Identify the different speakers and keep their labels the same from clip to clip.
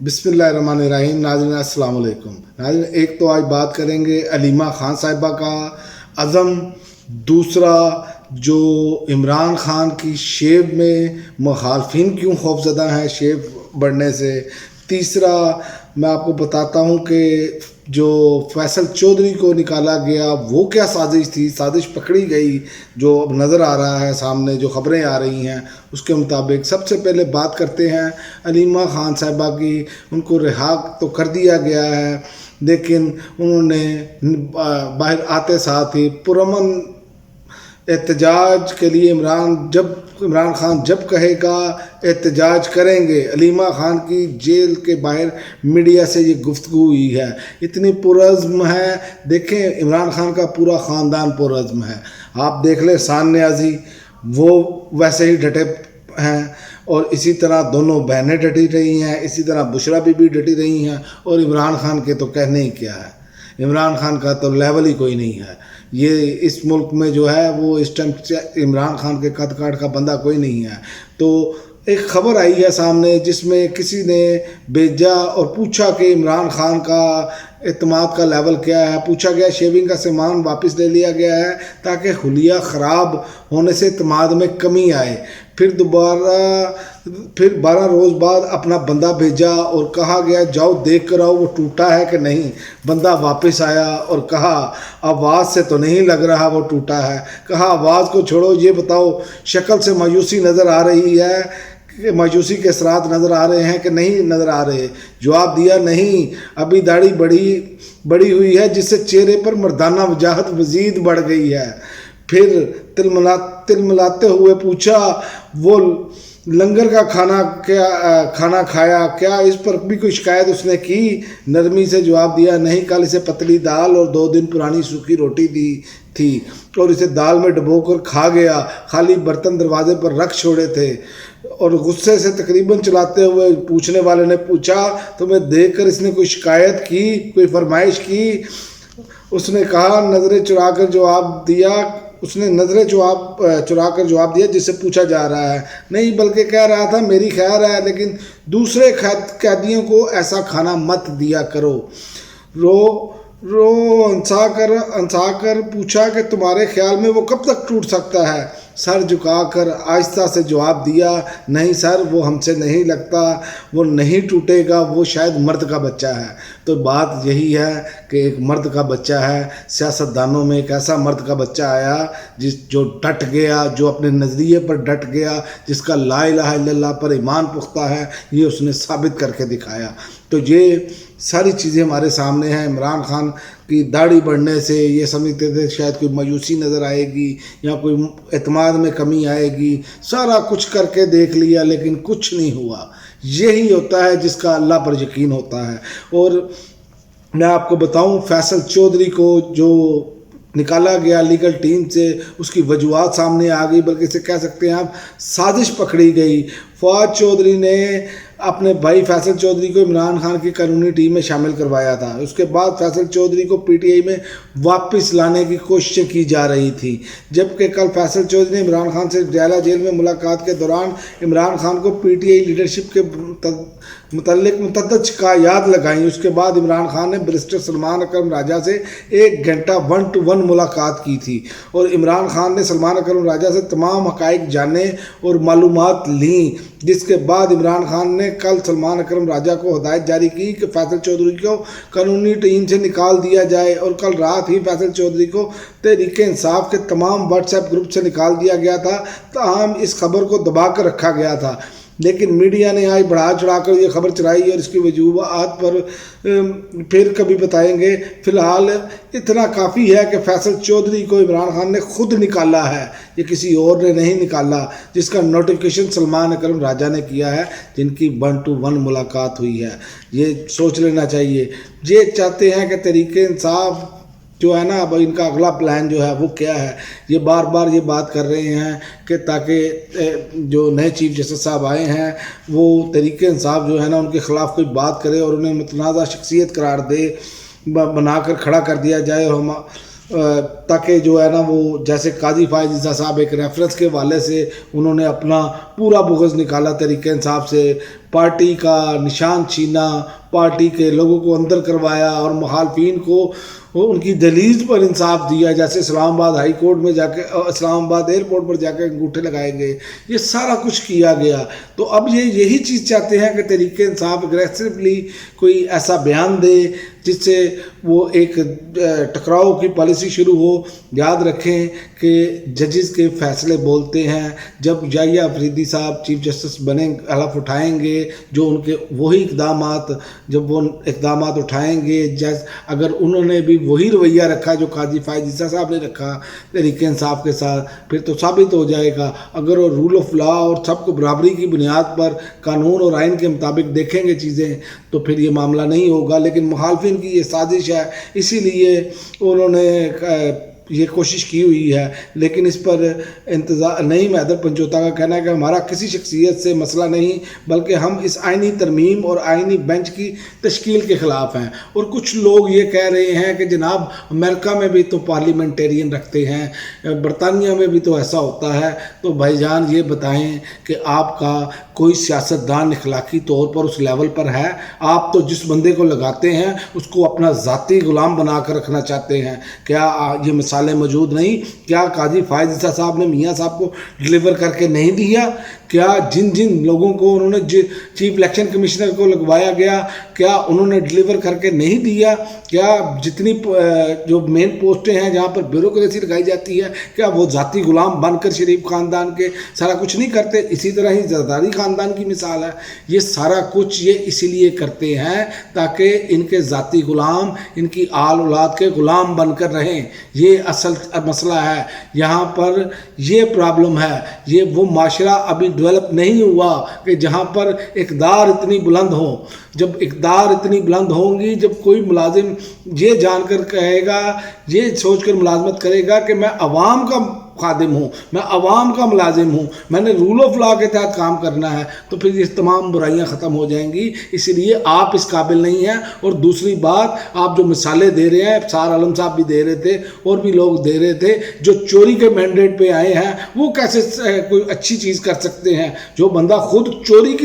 Speaker 1: बिस्मिल्लाहिर्रहमानिर्रहीम। नाज़रीन अस्सलाम वालेकुम। नाज़रीन, एक तो आज बात करेंगे अलीमा ख़ान साहिबा का अज़म, दूसरा जो इमरान ख़ान की शेव में मुखालफिन क्यों खौफज़दा हैं शेव बढ़ने से, तीसरा मैं आपको बताता हूँ कि जो फैसल चौधरी को निकाला गया वो क्या साजिश थी, साजिश पकड़ी गई जो अब नज़र आ रहा है सामने, जो ख़बरें आ रही हैं उसके मुताबिक। सबसे पहले बात करते हैं अलीमा ख़ान साहिबा की। उनको रिहा तो कर दिया गया है, लेकिन उन्होंने बाहर आते साथ ही पुरअमन एहतजाज के लिए इमरान खान जब कहेगा एहतजाज करेंगे। अलीमा ख़ान की जेल के बाहर मीडिया से ये गुफ्तगू हुई है, इतनी पुरज़्म है। देखें, इमरान खान का पूरा ख़ानदान पुरज़्म है। आप देख लें, शान नियाज़ी वो वैसे ही डटे हैं, और इसी तरह दोनों बहनें डटी रही हैं, इसी तरह बुशरा बीबी डटी रही हैं, और इमरान खान के तो कहने ही क्या है। इमरान खान का तो लेवल ही कोई नहीं है। ये इस मुल्क में जो है वो इस टाइम इमरान खान के कद काट का बंदा कोई नहीं है। तो एक ख़बर आई है सामने जिसमें किसी ने भेजा और पूछा कि इमरान खान का एतमाद का लेवल क्या है। पूछा गया, शेविंग का सामान वापस ले लिया गया है ताकि हुलिया ख़राब होने से एतमाद में कमी आए। फिर 12 रोज़ बाद अपना बंदा भेजा और कहा गया जाओ देख कर आओ वो टूटा है कि नहीं। बंदा वापस आया और कहा आवाज़ से तो नहीं लग रहा वो टूटा है। कहा आवाज़ को छोड़ो, ये बताओ शक्ल से मायूसी नज़र आ रही है कि मायूसी के असरात नज़र आ रहे हैं कि नहीं नज़र आ रहे। जवाब दिया नहीं, अभी दाढ़ी बड़ी हुई है जिससे चेहरे पर मर्दाना वजाहत मज़ीद बढ़ गई है। फिर तिलमिलाते हुए पूछा, वो लंगर का खाना खाया क्या, इस पर भी कोई शिकायत उसने की। नरमी से जवाब दिया नहीं, कल इसे पतली दाल और 2 दिन पुरानी सूखी रोटी दी थी और इसे दाल में डुबोकर खा गया। खाली बर्तन दरवाजे पर रख छोड़े थे। और गुस्से से तकरीबन चलाते हुए पूछने वाले ने पूछा, तुम्हें देखकर इसने कोई शिकायत की, कोई फरमाइश की? उसने कहा, नज़रें चुराकर जवाब दिया जिससे पूछा जा रहा है। नहीं, बल्कि कह रहा था मेरी खैर है, लेकिन दूसरे कैदियों को ऐसा खाना मत दिया करो। अंसा कर पूछा कि तुम्हारे ख्याल में वो कब तक टूट सकता है? सर झुकाकर आहिस्ता से जवाब दिया, नहीं सर, वो हमसे नहीं लगता, वो नहीं टूटेगा, वो शायद मर्द का बच्चा है। तो बात यही है कि एक मर्द का बच्चा है। सियासतदानों में एक ऐसा मर्द का बच्चा आया जो डट गया, जो अपने नज़रिए पर डट गया, जिसका ला इलाहा इल्लल्लाह पर ईमान पुख्ता है, ये उसने साबित करके दिखाया। तो ये सारी चीज़ें हमारे सामने हैं। इमरान खान की दाढ़ी बढ़ने से ये समझते थे शायद कोई मायूसी नज़र आएगी या कोई एतमाद में कमी आएगी। सारा कुछ करके देख लिया लेकिन कुछ नहीं हुआ। यही होता है जिसका अल्लाह पर यकीन होता है। और मैं आपको बताऊं, फैसल चौधरी को जो निकाला गया लीगल टीम से, उसकी वजूहात सामने आ गई, बल्कि इसे कह सकते हैं आप साजिश पकड़ी गई। फवाद चौधरी ने अपने भाई फैसल चौधरी को इमरान खान की कानूनी टीम में शामिल करवाया था। उसके बाद फैसल चौधरी को पीटीआई में वापस लाने की कोशिशें की जा रही थी, जबकि कल फैसल चौधरी ने इमरान खान से डयाला जेल में मुलाकात के दौरान इमरान खान को पीटीआई लीडरशिप के मुतल्लिक मुतद्दद शिकायत लगाई। उसके बाद इमरान खान ने बैरिस्टर सलमान अकरम राजा से 1 घंटा 1-to-1 मुलाकात की थी और इमरान खान ने सलमान अकरम राजा से तमाम हक़ाइक़ जाने और मालूमात लीं, जिसके बाद इमरान खान ने कल सलमान अकरम राजा को हिदायत जारी की कि फैसल चौधरी को कानूनी टीम से निकाल दिया जाए। और कल रात ही फैसल चौधरी को तहरीक इंसाफ के तमाम व्हाट्सएप ग्रुप से निकाल दिया गया था। ताहम इस खबर को दबा कर रखा गया था, लेकिन मीडिया ने आज बढ़ा चढ़ाकर ये खबर चलाई और इसकी वजूहात पर फिर कभी बताएंगे। फ़िलहाल इतना काफ़ी है कि फैसल चौधरी को इमरान खान ने खुद निकाला है, ये किसी और ने नहीं निकाला, जिसका नोटिफिकेशन सलमान अकरम राजा ने किया है, जिनकी 1-to-1 मुलाकात हुई है। ये सोच लेना चाहिए। ये चाहते हैं कि तहरीक इंसाफ जो है ना, अब इनका अगला प्लान जो है वो क्या है। ये बार बार ये बात कर रहे हैं कि ताकि जो नए चीफ जस्टिस साहब आए हैं वो तहरीक इंसाफ जो है ना उनके ख़िलाफ़ कोई बात करे और उन्हें मुतनाज़ा शख्सियत करार दे, बनाकर खड़ा कर दिया जाए ताकि जो है ना वो जैसे काजी फायज ईसा साहब एक रेफरेंस के हवाले से उन्होंने अपना पूरा बुग़्ज़ निकाला तहरीक इंसाफ से, पार्टी का निशान छीना, पार्टी के लोगों को अंदर करवाया और मुखालफिन को उनकी दहलीज पर इंसाफ दिया, जैसे इस्लामाबाद हाई कोर्ट में जाके इस्लामाबाद एयरपोर्ट पर जाकर अंगूठे लगाए गए, ये सारा कुछ किया गया। तो अब ये यही चीज़ चाहते हैं कि तहरीक इंसाफ एग्रेसिवली कोई ऐसा बयान दे जिससे वो एक टकराव की पॉलिसी शुरू हो। याद रखें कि जजेस के फैसले बोलते हैं। जब याहिया अफरीदी साहब चीफ जस्टिस बने हलफ उठाएंगे, जो उनके वही इक़दामात जब वो इक़दामात उठाएंगे, जैसे अगर उन्होंने भी वही रवैया रखा जो काजी फायज ईसा साहब ने रखा तहरीक इंसाफ के साथ, फिर तो साबित हो जाएगा। अगर वो रूल ऑफ लॉ और सबको बराबरी की बुनियाद पर कानून और आइन के मुताबिक देखेंगे चीज़ें, तो फिर ये मामला नहीं होगा। लेकिन मुखालफिन की ये साजिश है, इसीलिए उन्होंने ये कोशिश की हुई है। लेकिन इस पर इंतज़ार नहीं, हैदर पंचोता का कहना है कि हमारा किसी शख्सियत से मसला नहीं, बल्कि हम इस आइनी तरमीम और आइनी बेंच की तश्कील के ख़िलाफ़ हैं। और कुछ लोग ये कह रहे हैं कि जनाब अमेरिका में भी तो पार्लियामेंटेरियन रखते हैं, बरतानिया में भी तो ऐसा होता है। तो भाईजान ये बताएं कि आपका कोई सियासतदान इखलाकी तौर पर उस लेवल पर है? आप तो जिस बंदे को लगाते हैं उसको अपना ज़ाती ग़ुलाम बना कर रखना चाहते हैं। क्या ये मिसालें मौजूद नहीं? क्या काजी फायज ईसा साहब ने मियाँ साहब को डिलीवर करके नहीं दिया? क्या जिन जिन लोगों को उन्होंने चीफ इलेक्शन कमिश्नर को लगवाया गया, क्या उन्होंने डिलीवर करके नहीं दिया? क्या जितनी जो मेन पोस्टें हैं जहाँ पर ब्यूरोक्रेसी लगाई जाती है, क्या वो ज़ाती ग़ुलाम बनकर शरीफ ख़ानदान के सारा कुछ नहीं करते? इसी तरह ही ज़रदारी ख़ानदान की मिसाल है। ये सारा कुछ ये इसीलिए करते हैं ताकि इनके ज़ाती ग़ुलाम इनकी आल औलाद के ग़ुलाम बनकर रहें। ये असल मसला है, यहाँ पर ये प्रॉब्लम है। ये वो माशरा अभी डेवलप नहीं हुआ कि जहाँ पर इक़दार इतनी बुलंद हो। जब इक़दार इतनी बुलंद होंगी, जब कोई मुलाजिम ये जानकर कहेगा, ये सोचकर मुलाजमत करेगा कि मैं अवाम का खादिम हूँ, मैं अवाम का मुलाजिम हूँ, मैंने रूल ऑफ लॉ के तहत काम करना है, तो फिर ये तमाम बुराइयाँ ख़त्म हो जाएंगी। इसीलिए आप इस काबिल नहीं हैं। और दूसरी बात, आप जो मिसालें दे रहे हैं, सार आलम साहब भी दे रहे थे और भी लोग दे रहे थे, जो चोरी के मैंडेट पे आए हैं वो कैसे कोई अच्छी चीज़ कर सकते हैं? जो बंदा खुद चोरी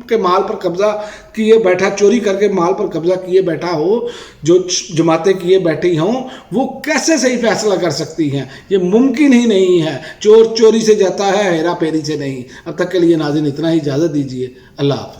Speaker 1: के माल पर कब्ज़ा किए बैठा, चोरी करके माल पर कब्ज़ा किए बैठा हो, जो जमातें किए बैठी हों, वो कैसे सही फैसला कर सकती हैं? ये मुमकिन ही नहीं है। चोर चोरी से जाता है, हेरा फेरी से नहीं। अब तक के लिए नाज़रीन इतना ही, इजाज़त दीजिए। अल्लाह हाफ़िज़।